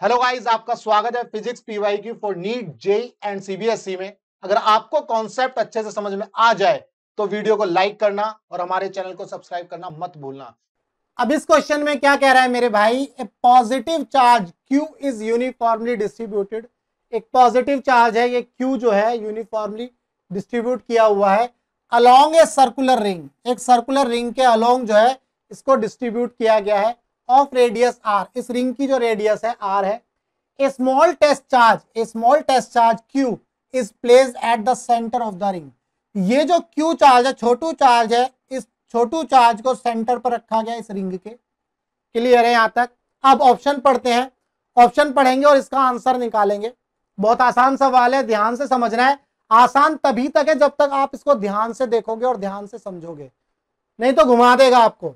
Hello guys, आपका स्वागत है फिजिक्स पीवाई की for NEET JEE and CBSE में। अगर आपको कॉन्सेप्ट अच्छे से समझ में आ जाए तो वीडियो को लाइक करना और हमारे चैनल को सब्सक्राइब करना मत भूलना। अब इस क्वेश्चन में क्या कह रहा है मेरे भाई, a positive charge Q is uniformly distributed. एक पॉजिटिव चार्ज है, ये Q जो है यूनिफॉर्मली डिस्ट्रीब्यूट किया हुआ है अलोंग ए सर्कुलर रिंग। एक सर्कुलर रिंग के अलोंग जो है इसको डिस्ट्रीब्यूट किया गया है ऑफ रेडियस r। इस रिंग की जो रेडियस है r है। A small test charge Q is placed at the centre of the ring. ये जो Q चार्ज है, छोटू चार्ज है, इस छोटू चार्ज को सेंटर पर रखा गया इस रिंग के। क्लियर है यहां तक? अब ऑप्शन पढ़ते हैं, ऑप्शन पढ़ेंगे और इसका आंसर निकालेंगे। बहुत आसान सवाल है, ध्यान से समझना है। आसान तभी तक है जब तक आप इसको ध्यान से देखोगे और ध्यान से समझोगे, नहीं तो घुमा देगा आपको।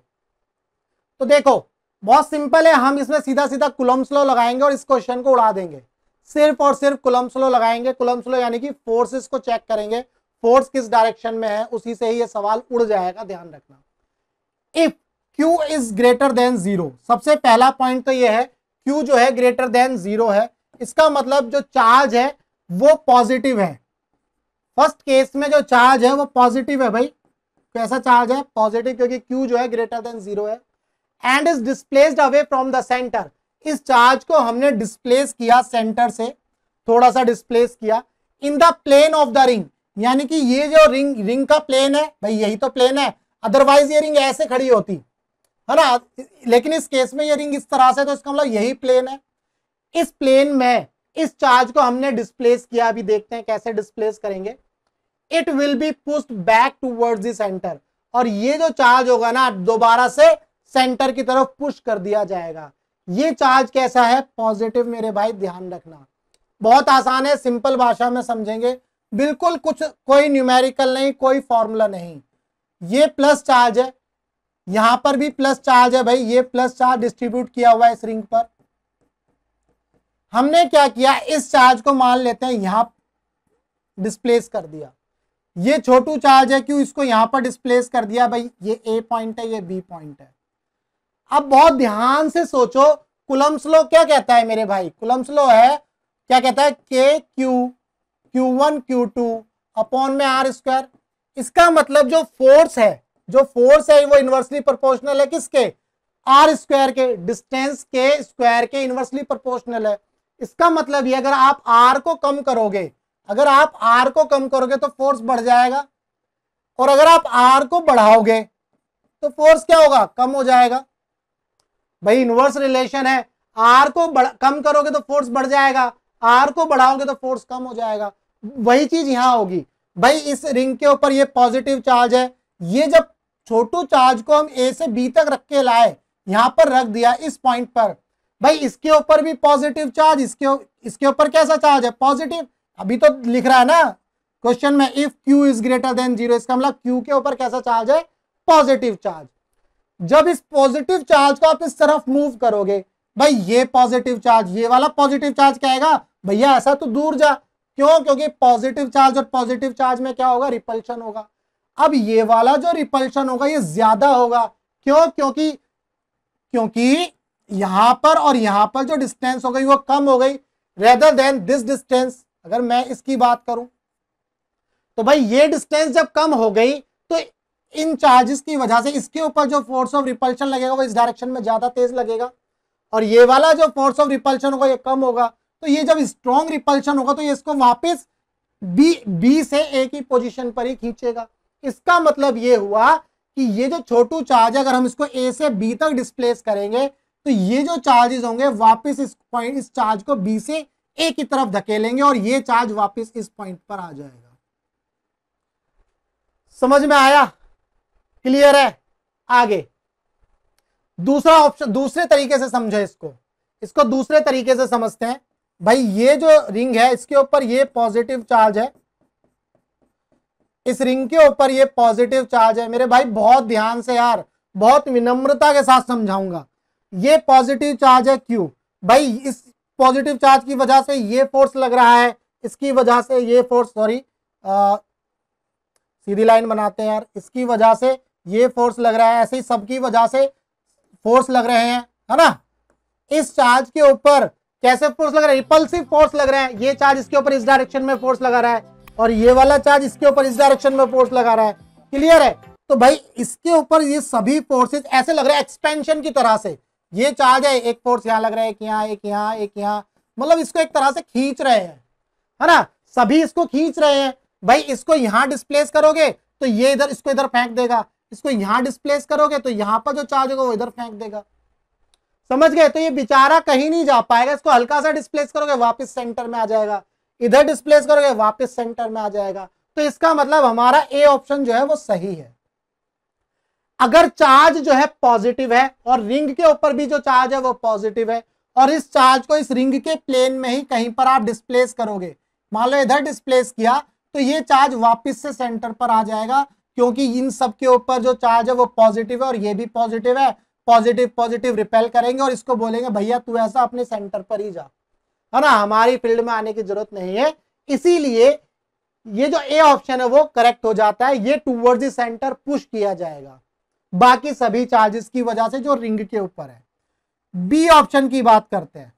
तो देखो बहुत सिंपल है, हम इसमें सीधा सीधा कूलम्ब्स लॉ लगाएंगे और इस क्वेश्चन को उड़ा देंगे। सिर्फ और सिर्फ कूलम्ब्स लॉ लगाएंगे। कूलम्ब्स लॉ यानी कि फोर्सेस को चेक करेंगे, फोर्स किस डायरेक्शन में है, उसी से ही ये सवाल उड़ जाएगा, ध्यान रखना। If Q is greater than 0, सबसे पहला पॉइंट तो ये है Q जो है ग्रेटर देन 0 है, इसका मतलब जो चार्ज है वो पॉजिटिव है। फर्स्ट केस में जो चार्ज है वो पॉजिटिव है भाई। कैसा चार्ज है? पॉजिटिव, क्योंकि Q जो है ग्रेटर देन 0 है। And is displaced away from the centre. इस चार्ज को हमने डिस्प्लेस किया सेंटर से, थोड़ा सा डिस्प्लेस किया in the plane of the ring. यानी कि ये जो रिंग का प्लेन है भाई, यही तो प्लेन है, अदरवाइज ये रिंग ऐसे खड़ी होती है ना। लेकिन इस केस में ये रिंग इस तरह से, तो इसका मतलब यही प्लेन है। इस प्लेन में इस चार्ज को हमने डिस्प्लेस किया। अभी देखते हैं कैसे डिस्प्लेस करेंगे। It will be pushed back towards the centre. और ये जो चार्ज होगा ना, दोबारा से सेंटर की तरफ पुश कर दिया जाएगा। ये चार्ज कैसा है? पॉजिटिव मेरे भाई, ध्यान रखना। बहुत आसान है, सिंपल भाषा में समझेंगे, बिल्कुल कुछ कोई न्यूमेरिकल नहीं, कोई फॉर्मूला नहीं। ये प्लस चार्ज है, यहां पर भी प्लस चार्ज है भाई। ये प्लस चार्ज डिस्ट्रीब्यूट किया हुआ है इस रिंग पर। हमने क्या किया, इस चार्ज को मान लेते हैं यहां डिस्प्लेस कर दिया। ये छोटू चार्ज है Q, इसको यहां पर डिस्प्लेस कर दिया भाई। ये A पॉइंट है, ये B पॉइंट है। अब बहुत ध्यान से सोचो, कूलम्ब्स लॉ क्या कहता है मेरे भाई? कूलम्ब्स लॉ है, क्या कहता है? Q1 Q2 अपॉन में R²। इसका मतलब जो फोर्स है वो इनवर्सली प्रोपोर्शनल है किसके? R² के, डिस्टेंस के स्क्वायर के इनवर्सली प्रोपोर्शनल है। इसका मतलब ये, अगर आप R को कम करोगे, तो फोर्स बढ़ जाएगा, और अगर आप R को बढ़ाओगे तो फोर्स क्या होगा? कम हो जाएगा। भाई इनवर्स रिलेशन है, R को कम करोगे तो फोर्स बढ़ जाएगा, R को बढ़ाओगे तो फोर्स कम हो जाएगा। वही चीज यहां होगी भाई। इस रिंग के ऊपर ये पॉजिटिव चार्ज है, ये जब छोटू चार्ज को हम A से B तक रख के लाए, यहां पर रख दिया इस पॉइंट पर, भाई इसके ऊपर भी पॉजिटिव चार्ज, इसके ऊपर कैसा चार्ज है? पॉजिटिव। अभी तो लिख रहा है ना क्वेश्चन में, if Q is greater than 0, इसका मतलब Q के ऊपर कैसा चार्ज है? Positive charge. जब इस पॉजिटिव चार्ज को आप इस तरफ मूव करोगे, भाई ये पॉजिटिव चार्ज, ये वाला पॉजिटिव चार्ज कहेगा भैया ऐसा तो दूर जा। क्यों? क्योंकि पॉजिटिव चार्ज और पॉजिटिव चार्ज में क्या होगा? रिपल्शन होगा। अब ये वाला जो रिपल्शन होगा ये ज्यादा होगा। क्यों? क्योंकि यहां पर और यहां पर जो डिस्टेंस हो गई वो कम हो गई, रेदर देन दिस डिस्टेंस। अगर मैं इसकी बात करूं तो भाई ये डिस्टेंस जब कम हो गई तो इन चार्जेस की वजह से इसके ऊपर जो फोर्स ऑफ रिपल्शन लगेगा वो इस डायरेक्शन में ज्यादा तेज लगेगा, और ये वाला जो फोर्स ऑफ रिपल्शन होगा ये कम होगा। तो ये जब स्ट्रॉन्ग रिपल्शन होगा तो ये इसको वापस बी से A की पोजीशन पर ही खींचेगा। इसका मतलब ये हुआ कि ये जो छोटू चार्ज है, अगर हम इसको A से B तक डिस्प्लेस करेंगे तो ये जो चार्जेस होंगे वापस इस चार्ज को B से A की तरफ धकेलेंगे और ये चार्ज वापस इस पॉइंट पर आ जाएगा। समझ में आया? क्लियर है? आगे दूसरा ऑप्शन, दूसरे तरीके से समझो इसको दूसरे तरीके से समझते हैं। भाई ये जो रिंग है इसके ऊपर ये पॉजिटिव चार्ज है, इस रिंग के ऊपर ये पॉजिटिव चार्ज है। मेरे भाई बहुत ध्यान से यार, बहुत विनम्रता के साथ समझाऊंगा। ये पॉजिटिव चार्ज है Q। भाई इस पॉजिटिव चार्ज की वजह से ये फोर्स लग रहा है, इसकी वजह से ये फोर्स, सॉरी सीधी लाइन बनाते हैं यार, इसकी वजह से ये फोर्स लग रहा है, ऐसे ही सबकी वजह से फोर्स लग रहे हैं, है ना। इस चार्ज के ऊपर कैसे फोर्स लग रहा है? रिपल्सिव फोर्स लग रहा है। ये चार्ज इसके ऊपर इस डायरेक्शन में फोर्स लगा रहा है और ये वाला चार्ज इसके ऊपर इस डायरेक्शन में फोर्स लगा रहा है। क्लियर है? तो भाई इसके ऊपर ये सभी फोर्सेस ऐसे लग रहा है एक्सपेंशन की तरह से। ये चार्ज है, एक फोर्स यहाँ लग रहा है, एक यहाँ, एक यहाँ, एक यहाँ, मतलब इसको एक तरह से खींच रहे हैं, है ना? सभी इसको खींच रहे हैं। भाई इसको यहां डिस्प्लेस करोगे तो ये इधर, इसको इधर फेंक देगा। इसको यहां डिस्प्लेस करोगे तो यहां पर जो चार्ज होगा वो इधर फेंक देगा। समझ गए? तो ये बेचारा कहीं नहीं जा पाएगा। इसको हल्का सा डिस्प्लेस करोगे वापस सेंटर में आ जाएगा, इधर डिस्प्लेस करोगे वापस सेंटर में आ जाएगा। तो इसका मतलब हमारा ए ऑप्शन जो है वो सही है। अगर चार्ज जो है पॉजिटिव है और रिंग के ऊपर भी जो चार्ज है वो पॉजिटिव है और इस चार्ज को इस रिंग के प्लेन में ही कहीं पर आप डिस्प्लेस करोगे, मान लो इधर डिस्प्लेस किया, तो ये चार्ज वापस से सेंटर पर आ जाएगा, क्योंकि इन सब के ऊपर जो चार्ज है वो पॉजिटिव है और ये भी पॉजिटिव है। पॉजिटिव पॉजिटिव रिपेल करेंगे और इसको बोलेंगे भैया तू ऐसा अपने सेंटर पर ही जा, है ना, हमारी फील्ड में आने की जरूरत नहीं है। इसीलिए ये जो ए ऑप्शन है वो करेक्ट हो जाता है। ये टूवर्ड्स द सेंटर पुश किया जाएगा बाकी सभी चार्जेस की वजह से जो रिंग के ऊपर है। बी ऑप्शन की बात करते हैं।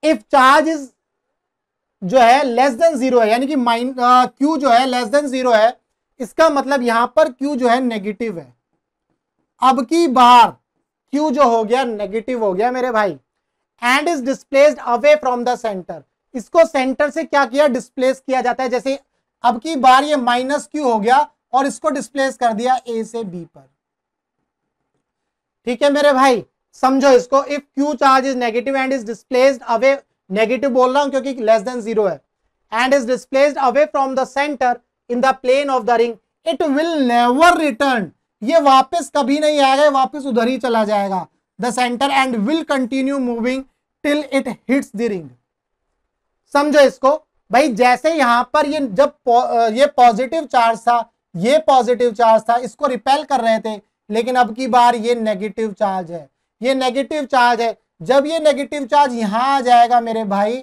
इफ चार्ज इज जो है लेस देन जीरो है, यानी कि क्यू जो है लेस देन जीरो है, इसका मतलब यहां पर क्यू जो है नेगेटिव है। अब की बार क्यू जो हो गया नेगेटिव हो गया मेरे भाई, and is displaced away from the centre. इसको सेंटर से क्या किया? डिस्प्लेस किया जाता है। जैसे अब की बार ये माइनस क्यू हो गया और इसको डिस्प्लेस कर दिया ए से बी पर। ठीक है मेरे भाई, समझो इसको। If Q charge is negative and is displaced away, negative बोल रहा हूं क्योंकि लेस देन जीरो है, and is displaced away from the centre in the plane of the ring, it will never return. ये वापस कभी नहीं आएगा, वापस उधर ही चला जाएगा the centre and will continue moving till it hits the ring. समझो इसको भाई। जैसे यहां पर ये जब ये पॉजिटिव चार्ज था, ये पॉजिटिव चार्ज था, इसको रिपेल कर रहे थे, लेकिन अब की बार ये नेगेटिव चार्ज है, ये नेगेटिव चार्ज है। जब ये नेगेटिव चार्ज यहां आ जाएगा मेरे भाई,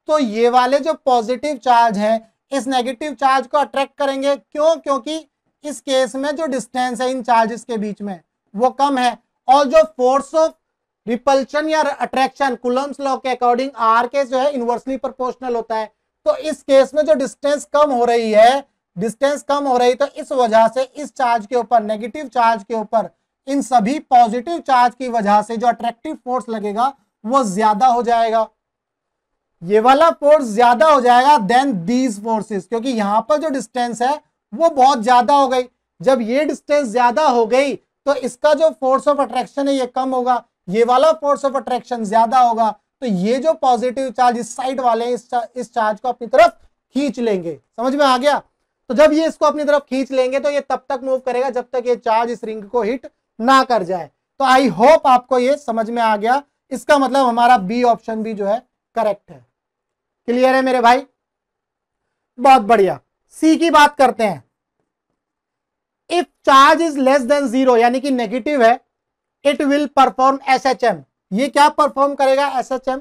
तो ये वाले जो पॉजिटिव चार्ज है इस नेगेटिव चार्ज को अट्रैक्ट करेंगे। क्यों? क्योंकि इस केस में जो डिस्टेंस है इन चार्जेस के बीच में वो कम है, और जो फोर्स ऑफ रिपल्शन या अट्रैक्शन कूलम्ब्स लॉ के अकॉर्डिंग आर के जो है इनवर्सली प्रोपोर्शनल होता है। तो इस केस में जो डिस्टेंस कम हो रही है, डिस्टेंस कम हो रही, तो इस वजह से इस चार्ज के ऊपर, नेगेटिव चार्ज के ऊपर, इन सभी पॉजिटिव चार्ज की वजह से जो अट्रैक्टिव फोर्स लगेगा वो ज्यादा हो जाएगा। ये वाला फोर्स ज्यादा हो जाएगा देन दीज फोर्सेस, क्योंकि यहां पर जो डिस्टेंस है वो बहुत ज्यादा हो गई। जब ये डिस्टेंस ज्यादा हो गई तो इसका जो फोर्स ऑफ अट्रैक्शन है ये कम होगा, ये वाला फोर्स ऑफ अट्रैक्शन ज्यादा होगा। तो ये जो पॉजिटिव चार्ज इस साइड वाले इस चार्ज को अपनी तरफ खींच लेंगे। समझ में आ गया? तो जब ये इसको अपनी तरफ खींच लेंगे तो ये तब तक मूव करेगा जब तक ये चार्ज इस रिंग को हिट ना कर जाए। तो आई होप आपको ये समझ में आ गया। इसका मतलब हमारा बी ऑप्शन भी जो है करेक्ट है। क्लियर है मेरे भाई? बहुत बढ़िया। सी की बात करते हैं। If charge is less than zero, यानी कि नेगेटिव है, इट विल परफॉर्म एसएचएम। ये क्या परफॉर्म करेगा? SHM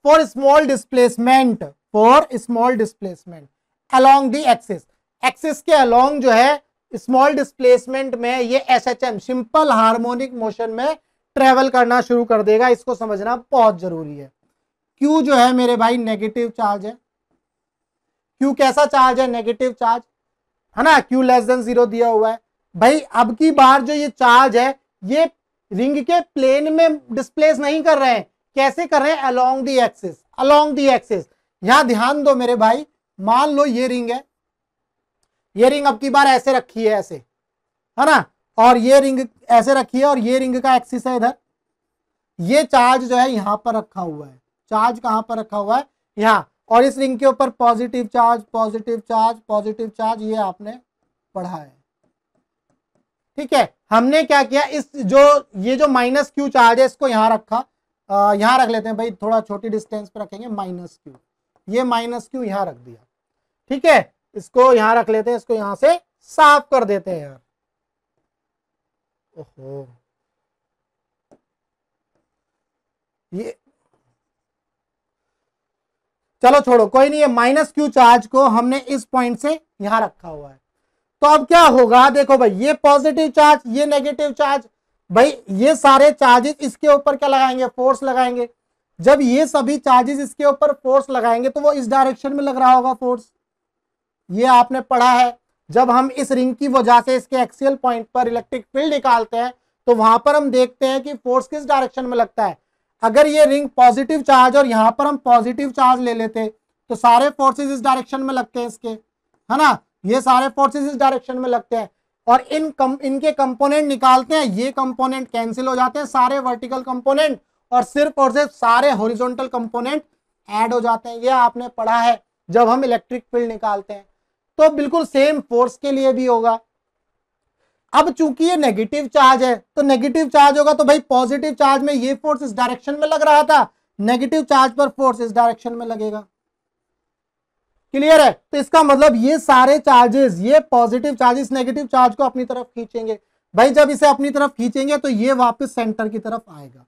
for small displacement, for small displacement along the axis. Axis के अलोंग जो है स्मॉल डिस्प्लेसमेंट में ये एसएचएम सिंपल हार्मोनिक मोशन में ट्रेवल करना शुरू कर देगा। इसको समझना बहुत जरूरी है। क्यू जो है मेरे भाई नेगेटिव चार्ज है। क्यू कैसा चार्ज है? नेगेटिव चार्ज है ना। क्यू लेस देन जीरो दिया हुआ है भाई। अब की बार जो ये चार्ज है ये रिंग के प्लेन में डिस्प्लेस नहीं कर रहे हैं। कैसे कर रहे हैं? Along the axis, along the axis. यहां ध्यान दो मेरे भाई, मान लो ये रिंग है, ये रिंग अब की बार ऐसे रखी है, ऐसे, है ना, और ये रिंग ऐसे रखी है और ये रिंग का एक्सिस है इधर। ये चार्ज जो है यहां पर रखा हुआ है। चार्ज कहां पर रखा हुआ है? यहां। और इस रिंग के ऊपर positive charge, positive charge, positive charge, ये आपने पढ़ा है। ठीक है। हमने क्या किया, इस जो ये जो माइनस क्यू चार्ज है इसको यहां रखा, यहां रख लेते हैं भाई, थोड़ा छोटी डिस्टेंस पे रखेंगे माइनस क्यू। ये माइनस क्यू यहां रख दिया। ठीक है, इसको यहां रख लेते हैं, इसको यहां से साफ कर देते हैं यार। ओहो, ये चलो छोड़ो, कोई नहीं। ये माइनस क्यू चार्ज को हमने इस पॉइंट से यहां रखा हुआ है। तो अब क्या होगा? देखो भाई, ये पॉजिटिव चार्ज, ये नेगेटिव चार्ज, भाई ये सारे चार्जेस इसके ऊपर क्या लगाएंगे? फोर्स लगाएंगे। जब ये सभी चार्जेस इसके ऊपर फोर्स लगाएंगे तो वो इस डायरेक्शन में लग रहा होगा फोर्स, ये आपने पढ़ा है। जब हम इस रिंग की वजह से इसके एक्सियल पॉइंट पर इलेक्ट्रिक फील्ड निकालते हैं तो वहां पर हम देखते हैं कि फोर्स किस डायरेक्शन में लगता है। अगर ये रिंग पॉजिटिव चार्ज और यहां पर हम पॉजिटिव चार्ज ले लेते तो सारे फोर्सेस इस डायरेक्शन में लगते हैं इसके, है ना, ये सारे फोर्सेस इस डायरेक्शन में लगते हैं और इनके कंपोनेंट निकालते हैं, ये कंपोनेंट कैंसिल हो जाते हैं सारे वर्टिकल कंपोनेंट और सिर्फ सारे हॉरिजॉन्टल कंपोनेंट ऐड हो जाते हैं। ये आपने पढ़ा है जब हम इलेक्ट्रिक फील्ड निकालते हैं। तो बिल्कुल सेम फोर्स के लिए भी होगा। अब चूंकि ये नेगेटिव चार्ज है तो नेगेटिव चार्ज होगा तो भाई पॉजिटिव चार्ज में ये फोर्स इस डायरेक्शन में लग रहा था, नेगेटिव चार्ज पर फोर्स इस डायरेक्शन में लगेगा। क्लियर है? तो इसका मतलब ये सारे चार्जेस, ये पॉजिटिव चार्जेस नेगेटिव चार्ज को अपनी तरफ खींचेंगे। भाई जब इसे अपनी तरफ खींचेंगे तो ये वापस सेंटर की तरफ आएगा।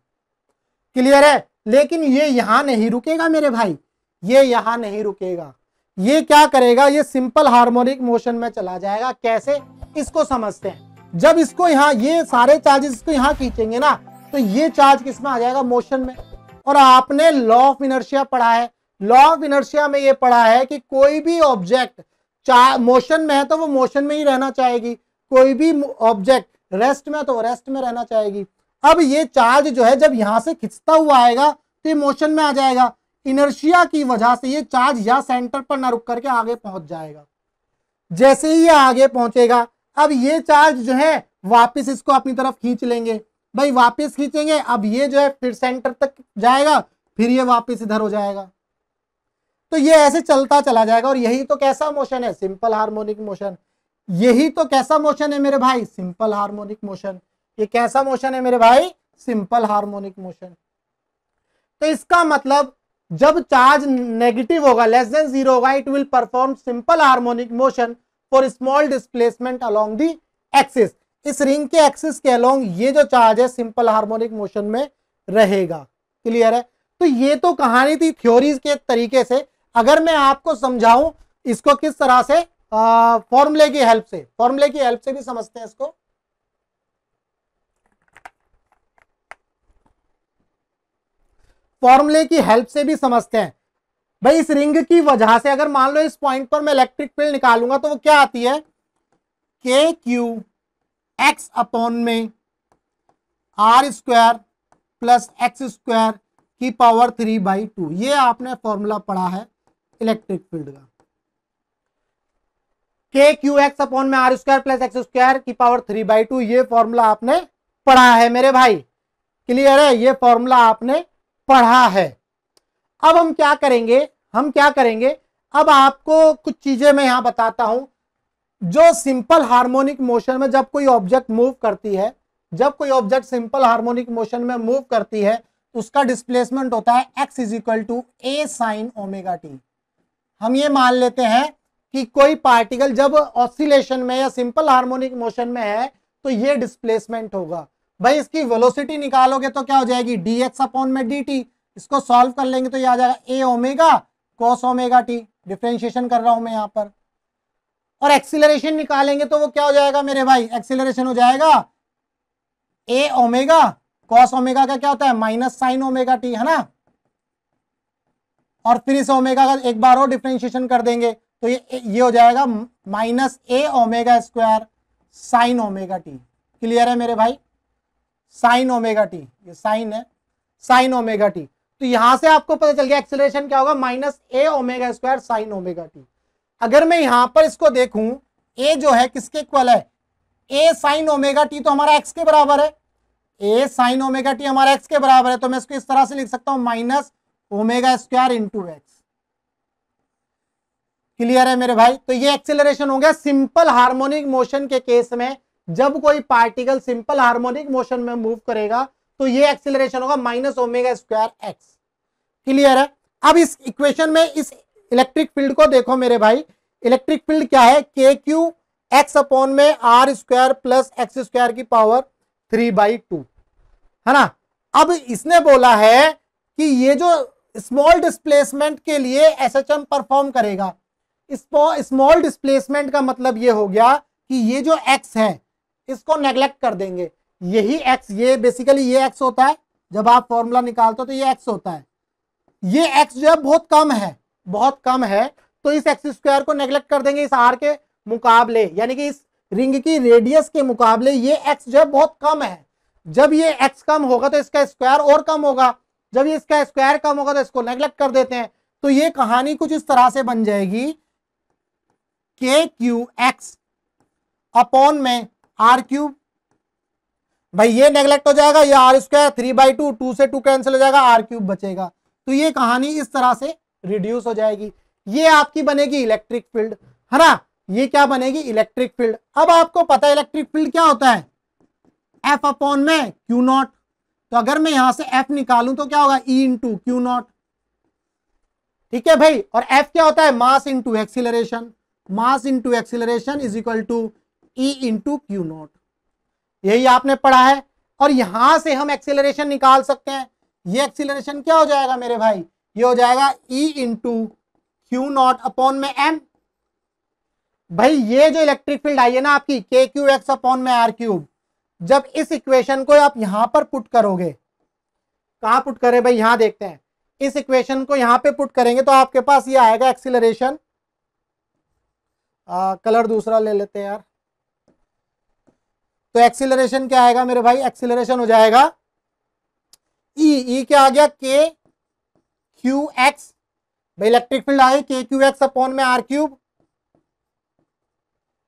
क्लियर है? लेकिन ये यहां नहीं रुकेगा मेरे भाई, ये यहां नहीं रुकेगा। ये क्या करेगा, ये सिंपल हार्मोनिक मोशन में चला जाएगा। कैसे, इसको समझते हैं। जब इसको यहां, ये सारे चार्जेस इसको यहां खींचेंगे ना तो ये चार्ज किसमें आ जाएगा, मोशन में। और आपने लॉ ऑफ इनर्शिया पढ़ा है, लॉ ऑफ इनर्शिया में ये पढ़ा है कि कोई भी ऑब्जेक्ट मोशन में है तो वो मोशन में ही रहना चाहेगी, कोई भी ऑब्जेक्ट रेस्ट में तो रेस्ट में रहना चाहेगी। अब ये चार्ज जो है जब यहां से खिंचता हुआ आएगा तो ये मोशन में आ जाएगा। इनर्शिया की वजह से ये चार्ज या सेंटर पर ना रुक करके आगे पहुंच जाएगा। जैसे ही ये आगे पहुंचेगा अब ये चार्ज जो है वापस इसको अपनी तरफ खींच लेंगे। भाई वापस खींचेंगे, अब ये जो है फिर सेंटर तक जाएगा, फिर ये वापस इधर हो जाएगा। तो ये ऐसे चलता चला जाएगा। और यही तो कैसा मोशन है, सिंपल हार्मोनिक मोशन। यही तो कैसा मोशन है मेरे भाई, सिंपल हार्मोनिक मोशन। ये कैसा मोशन है मेरे भाई, सिंपल हार्मोनिक मोशन। तो इसका मतलब जब चार्ज नेगेटिव होगा, लेस देन 0 होगा, it will perform simple harmonic motion for small displacement along the axis. इस रिंग के एक्सिस के अलोंग ये जो चार्ज है सिंपल हार्मोनिक मोशन में रहेगा। क्लियर है? तो ये तो कहानी थी थ्योरीज के तरीके से। अगर मैं आपको समझाऊं इसको किस तरह से, फॉर्मूले की हेल्प से, फॉर्मूले की हेल्प से भी समझते हैं इसको। फॉर्मूले की हेल्प से भी समझते हैं। भाई इस रिंग की वजह से अगर मान लो इस पॉइंट पर मैं इलेक्ट्रिक फील्ड निकालूंगा तो वो क्या आती है, के क्यू एक्स अपॉन में R square plus X square की पावर 3/2। ये आपने फॉर्मूला पढ़ा है इलेक्ट्रिक फील्ड का। के क्यू एक्स अपॉन में R square plus X square की पावर 3/2, ये फॉर्मूला आपने पढ़ा है मेरे भाई। क्लियर है? ये फॉर्मूला आपने पढ़ा है। अब हम क्या करेंगे, अब आपको कुछ चीजें मैं यहां बताता हूं। जो सिंपल हार्मोनिक मोशन में जब कोई ऑब्जेक्ट मूव करती है, जब कोई ऑब्जेक्ट सिंपल हार्मोनिक मोशन में मूव करती है उसका डिस्प्लेसमेंट होता है x = a sin ω t। हम ये मान लेते हैं कि कोई पार्टिकल जब ऑसिलेशन में या सिंपल हार्मोनिक मोशन में है तो ये डिस्प्लेसमेंट होगा। भाई इसकी वेलोसिटी निकालोगे तो क्या हो जाएगी, dx अपॉन में dt। इसको सॉल्व कर लेंगे तो ये आ जाएगा a omega cos ω t। Differentiation कर रहा हूं मैं यहां पर। और एक्सीलरेशन निकालेंगे तो वो क्या हो जाएगा मेरे भाई, एक्सीलरेशन हो जाएगा a ओमेगा cos ओमेगा का क्या होता है, माइनस साइन ω t, है ना। और फिर इस ओमेगा का एक बार और डिफरेंशिएशन कर देंगे तो ये हो जाएगा minus a omega square sine ω t। Clear है मेरे भाई, साइन ω t, ये साइन है, साइन ω t। तो यहां से आपको पता चल गया एक्सेलरेशन क्या होगा, minus a omega square sine ω t। अगर मैं यहां पर इसको देखूं, a जो है किसके इक्वल है, a साइन ω t तो हमारा x के बराबर है, a साइन ω t हमारा x के बराबर है। तो मैं इसको इस तरह से लिख सकता हूं, minus omega square into x. Clear है मेरे भाई? तो ये एक्सेलरेशन हो गया सिंपल हार्मोनिक मोशन के केस में। जब कोई पार्टिकल सिंपल हार्मोनिक मोशन में मूव करेगा तो ये एक्सेलरेशन होगा minus omega square x. Clear है? अब इस इक्वेशन में इस इलेक्ट्रिक फील्ड को देखो मेरे भाई, इलेक्ट्रिक फील्ड क्या है, के क्यू एक्स अपॉन में R square plus X square की पावर 3/2, है ना। अब इसने बोला है कि ये जो स्मॉल डिस्प्लेसमेंट के लिए एसएचएम परफॉर्म करेगा। स्मॉल डिस्प्लेसमेंट का मतलब ये हो गया कि ये जो एक्स है इसको नेग्लेक्ट कर देंगे। यही एक्स, ये बेसिकली ये एक्स होता है, जब आप फॉर्मूला निकालते हो तो ये एक्स होता है, ये x जो है बहुत कम है, बहुत कम है, तो इस एक्स स्क्वायर को नेग्लेक्ट कर देंगे इस r के मुकाबले, यानी कि इस रिंग की रेडियस के मुकाबले ये x जो है बहुत कम है। जब ये x कम होगा तो इसका स्क्वायर और कम होगा, जब ये इसका स्क्वायर कम होगा तो इसको नेग्लेक्ट कर देते हैं। तो ये कहानी कुछ इस तरह से बन जाएगी के क्यू एक्स अपॉन में आर क्यूब। भाई ये नेग्लेक्ट हो जाएगा, ये आर स्क्वायर 3/2, 2 से 2 कैंसिल हो जाएगा, आर क्यूब बचेगा। तो ये कहानी इस तरह से रिड्यूस हो जाएगी। ये आपकी बनेगी इलेक्ट्रिक फील्ड, है ना, ये क्या बनेगी इलेक्ट्रिक फील्ड। अब आपको पता है इलेक्ट्रिक फील्ड क्या होता है, एफ अपॉन में क्यू नॉट। तो अगर मैं यहां से एफ निकालूं तो क्या होगा, ई इंटू क्यू नॉट। ठीक है भाई, और एफ क्या होता है, mass into acceleration, mass into acceleration is equal to E into Q nought. यही आपने पढ़ा है, और यहां से हम एक्सीलरेशन निकाल सकते हैं। ये एक्सीलरेशन क्या हो जाएगा मेरे भाई, ये हो जाएगा ई इंटू क्यू नॉट अपॉन में एम। भाई ये जो इलेक्ट्रिक फील्ड आई है ना आपकी के क्यू एक्स अपॉन में आर क्यूब, जब इस इक्वेशन को आप यहां पर पुट करोगे, कहां पुट करें भाई, यहां देखते हैं, इस इक्वेशन को यहां पे पुट करेंगे तो आपके पास ये आएगा एक्सीलरेशन। कलर दूसरा ले लेते हैं यार। तो एक्सीलरेशन क्या आएगा मेरे भाई, एक्सीलरेशन हो जाएगा ई क्या आ गया, के क्यू एक्स, भाई इलेक्ट्रिक फील्ड आ गई के क्यू एक्स अपॉन में आर क्यूब,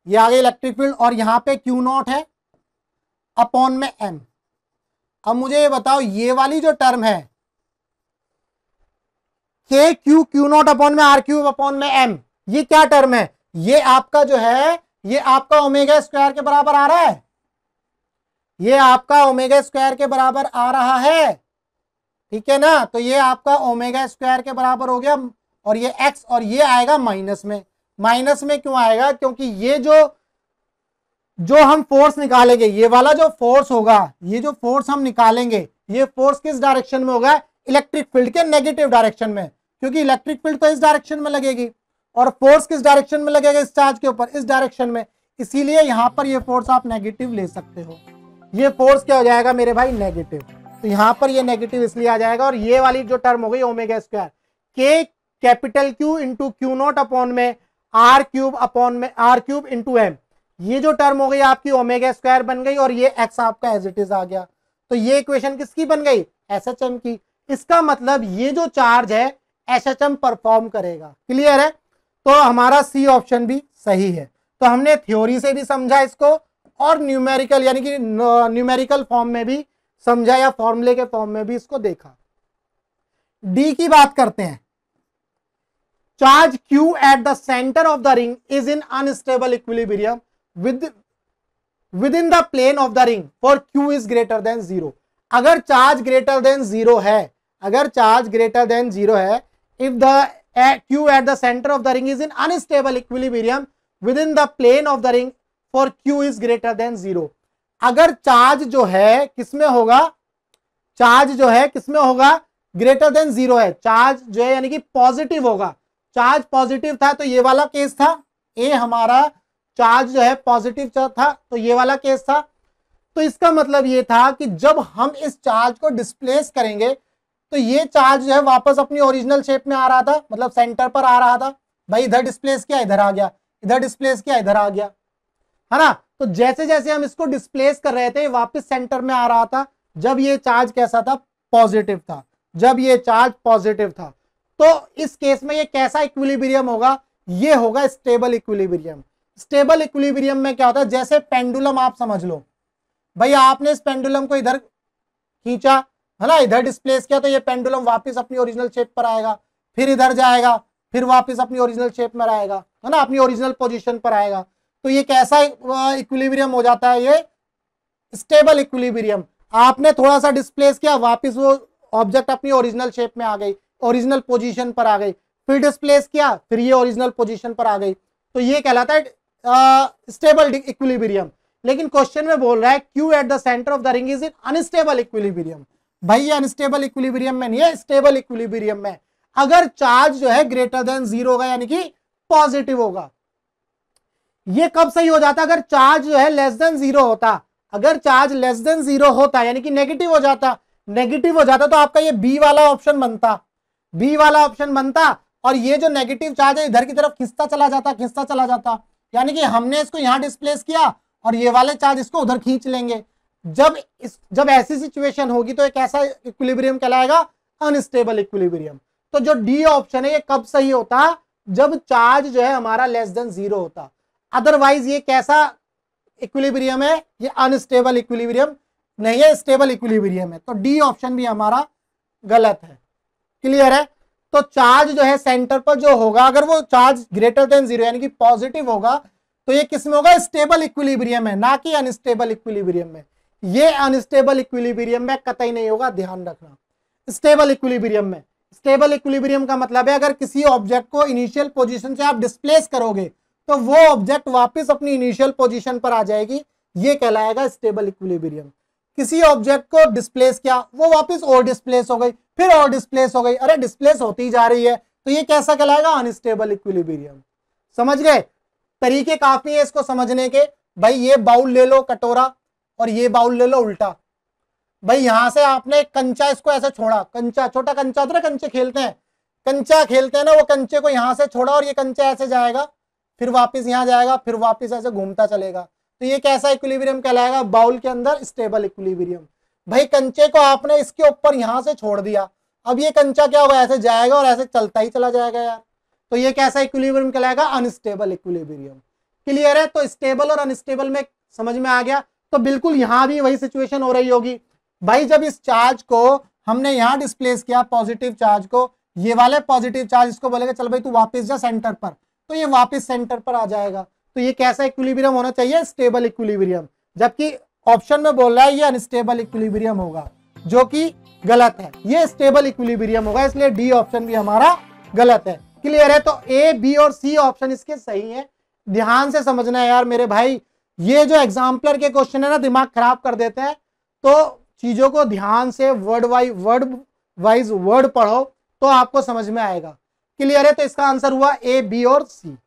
ये आ गई इलेक्ट्रिक फील्ड, और यहां पे क्यू नॉट है अपॉन में एम। अब मुझे ये बताओ, ये वाली जो टर्म है के क्यू नॉट अपॉन में आर क्यूब अपॉन में एम, ये क्या टर्म है, ये आपका जो है ये आपका ओमेगा स्क्वायर के बराबर आ रहा है, ये आपका ओमेगा स्क्वायर के बराबर आ रहा है, ठीक है ना। तो ये आपका ओमेगा स्क्वायर के बराबर हो गया, और ये x, और ये आएगा माइनस में। माइनस में क्यों आएगा, क्योंकि ये जो हम फोर्स निकालेंगे, ये वाला जो फोर्स होगा, ये जो फोर्स हम निकालेंगे, ये फोर्स किस डायरेक्शन में होगा, इलेक्ट्रिक फील्ड के नेगेटिव डायरेक्शन में, क्योंकि इलेक्ट्रिक फील्ड तो इस डायरेक्शन में लगेगी, और फोर्स किस डायरेक्शन में लगेगा इस चार्ज के ऊपर, इस डायरेक्शन में। इसीलिए यहां पर ये फोर्स आप नेगेटिव ले सकते हो। ये फोर्स क्या हो जाएगा मेरे भाई, नेगेटिव। तो यहां पर ये नेगेटिव इसलिए आ जाएगा, और ये वाली जो टर्म हो गई ओमेगा स्क्वायर, के capital Q into Q not upon में आर क्यूब अपॉन में आर क्यूब इंटू एम, ये जो टर्म हो गई आपकी ओमेगा स्क्वायर बन गई, और ये एक्स आपका एज इट इज आ गया। तो ये इक्वेशन किसकी बन गई, एसएचएम की। इसका मतलब ये जो चार्ज है एसएचएम परफॉर्म करेगा। क्लियर है, तो हमारा सी ऑप्शन भी सही है। तो हमने थ्योरी से भी समझा इसको, और न्यूमेरिकल यानी कि न्यूमेरिकल फॉर्म में भी समझा, या फॉर्मूले के फॉर्म में भी इसको देखा। डी की बात करते हैं। Charge Q at the center of the ring is in unstable equilibrium within the plane of the ring for Q is greater than 0। अगर चार्ज ग्रेटर देन 0 है, अगर चार्ज ग्रेटर देन 0 है, if the Q at the center of the ring is in unstable equilibrium within the plane of the ring for Q is greater than 0। अगर charge जो है किसमें होगा, charge जो है किसमें होगा, ग्रेटर देन 0 है, चार्ज जो है यानी कि पॉजिटिव होगा। चार्ज पॉजिटिव था तो ये वाला केस था, ए हमारा चार्ज जो है पॉजिटिव था, तो ये वाला केस था। तो इसका मतलब ये था कि जब हम इस चार्ज को डिस्प्लेस करेंगे तो ये चार्ज जो है वापस अपनी ओरिजिनल शेप में आ रहा था, मतलब सेंटर पर आ रहा था। भाई इधर डिस्प्लेस किया इधर आ गया, इधर डिस्प्लेस किया इधर आ गया, है ना। तो जैसे जैसे हम इसको डिस्प्लेस कर रहे थे वापस सेंटर में आ रहा था, जब ये चार्ज कैसा था, पॉजिटिव था, जब ये चार्ज पॉजिटिव था। तो इस केस में ये कैसा इक्विलिब्रियम होगा, ये होगा स्टेबल इक्विलिब्रियम। स्टेबल इक्विलिब्रियम में क्या होता है, जैसे पेंडुलम आप समझ लो, भाई आपने इस पेंडुलम को इधर खींचा, है ना, इधर डिस्प्लेस किया, तो ये पेंडुलम वापस अपनी ओरिजिनल शेप पर आएगा, फिर इधर जाएगा, फिर वापस अपनी ओरिजिनल शेप में आएगा, है ना, अपनी ओरिजिनल पोजीशन पर आएगा। तो ये कैसा इक्विलिब्रियम हो जाता है, ये स्टेबल इक्विलिब्रियम। आपने थोड़ा सा डिस्प्लेस किया, वापस वो ऑब्जेक्ट अपनी ओरिजिनल शेप में आ गई, ओरिजिनल पोजीशन पर आ गई, फिर डिस्प्लेस किया, फिर ये ओरिजिनल पोजीशन पर आ गई। तो ये कहलाता है स्टेबल इक्विलिब्रियम। लेकिन क्वेश्चन में बोल रहा है Q eight the centre of the ring is in unstable equilibrium. भाई ये अनस्टेबल इक्विलिब्रियम में नहीं है, स्टेबल इक्विलिब्रियम में। अगर चार्ज जो है ग्रेटर देन 0 होगा, यानी कि पॉजिटिव होगा। ये कब सही हो जाता, अगर चार्ज जो है लेस देन 0 होता। अगर चार्ज लेस देन 0 होता यानी कि नेगेटिव हो जाता, नेगेटिव हो जाता तो आपका ये बी वाला ऑप्शन बनता। बी वाला ऑप्शन बनता और ये जो नेगेटिव चार्ज है इधर की तरफ खिंचता चला जाता, यानी कि हमने इसको यहां डिस्प्लेस किया और ये वाले चार्ज इसको उधर खींच लेंगे। जब ऐसी सिचुएशन होगी तो एक ऐसा इक्विलिब्रियम कहलाएगा अनस्टेबल इक्विलिब्रियम। तो जो डी ऑप्शन है ये कब सही होता, जब चार्ज जो है हमारा लेस देन 0 होता। अदरवाइज ये कैसा इक्विलिब्रियम है, ये अनस्टेबल इक्विलिब्रियम नहीं है, स्टेबल इक्विलिब्रियम है। तो डी ऑप्शन भी हमारा गलत है। क्लियर है? तो चार्ज जो है सेंटर पर जो होगा, अगर वो चार्ज ग्रेटर देन 0 यानी कि पॉजिटिव होगा, तो ये किसमें होगा, स्टेबल इक्विलिब्रियम है, ना कि अनस्टेबल इक्विलिब्रियम में। ये अनस्टेबल इक्विलिब्रियम में कतई नहीं होगा, ध्यान रखना। स्टेबल इक्विलिब्रियम में, स्टेबल इक्विलिब्रियम का मतलब है अगर किसी ऑब्जेक्ट को इनिशियल पोजीशन से आप डिस्प्लेस करोगे तो वो ऑब्जेक्ट वापस अपनी इनिशियल पोजीशन पर आ जाएगी, ये कहलाएगा स्टेबल इक्विलिब्रियम। किसी ऑब्जेक्ट को डिस्प्लेस किया, वो वापस और डिस्प्लेस हो गई, फिर और डिस्प्लेस हो गई, अरे डिस्प्लेस होती जा रही है, तो ये कैसा कहलाएगा, अनस्टेबल इक्विलिब्रियम। समझ गए? तरीके काफी है इसको समझने के। भाई ये बाउल ले लो कटोरा और ये बाउल ले लो उल्टा। भाई यहां से आपने कंचा इसको ऐसे छोड़ा, कंचा, छोटा कंचा होता है, कंचे खेलते हैं, कंचा खेलते हैं ना, वो कंचे को यहां से छोड़ा और ये कंचा ऐसे जाएगा, फिर वापस यहां जाएगा, फिर वापस ऐसे घूमता चलेगा, तो ये कैसा इक्विलिब्रियम कहलाएगा, बाउल के अंदर स्टेबल इक्विलिब्रियम। भाई कंचे को आपने इसके ऊपर यहां से छोड़ दिया, अब ये कंचा क्या होगा, ऐसे जाएगा और ऐसे चलता ही चला जाएगा यार, तो ये कैसा इक्विलिब्रियम कहलाएगा, अनस्टेबल इक्विलिब्रियम। क्लियर है? तो स्टेबल और अनस्टेबल में समझ में आ गया। तो बिल्कुल यहां भी वही सिचुएशन हो रही होगी। भाई जब इस चार्ज को हमने यहां डिस्प्लेस किया, पॉजिटिव चार्ज को, ये वाले पॉजिटिव चार्ज इसको बोलेगा चल भाई तू वापस जा सेंटर पर, तो ये वापस सेंटर पर आ जाएगा। तो ये कैसा इक्विलिब्रियम होना चाहिए, स्टेबल इक्विलिब्रियम। जबकि ऑप्शन में बोल रहा है ये अनस्टेबल इक्विलिब्रियम होगा, जो कि गलत है। ये स्टेबल इक्विलिब्रियम होगा, इसलिए डी ऑप्शन भी हमारा गलत है। क्लियर है? तो ए, बी और सी ऑप्शन इसके सही है। ध्यान से समझना है यार मेरे भाई, ये जो एग्जाम्पलर के क्वेश्चन है ना, दिमाग खराब कर देते हैं। तो चीजों को ध्यान से वर्ड वाइज वर्ड पढ़ो तो आपको समझ में आएगा। क्लियर है? तो इसका आंसर हुआ ए, बी और सी।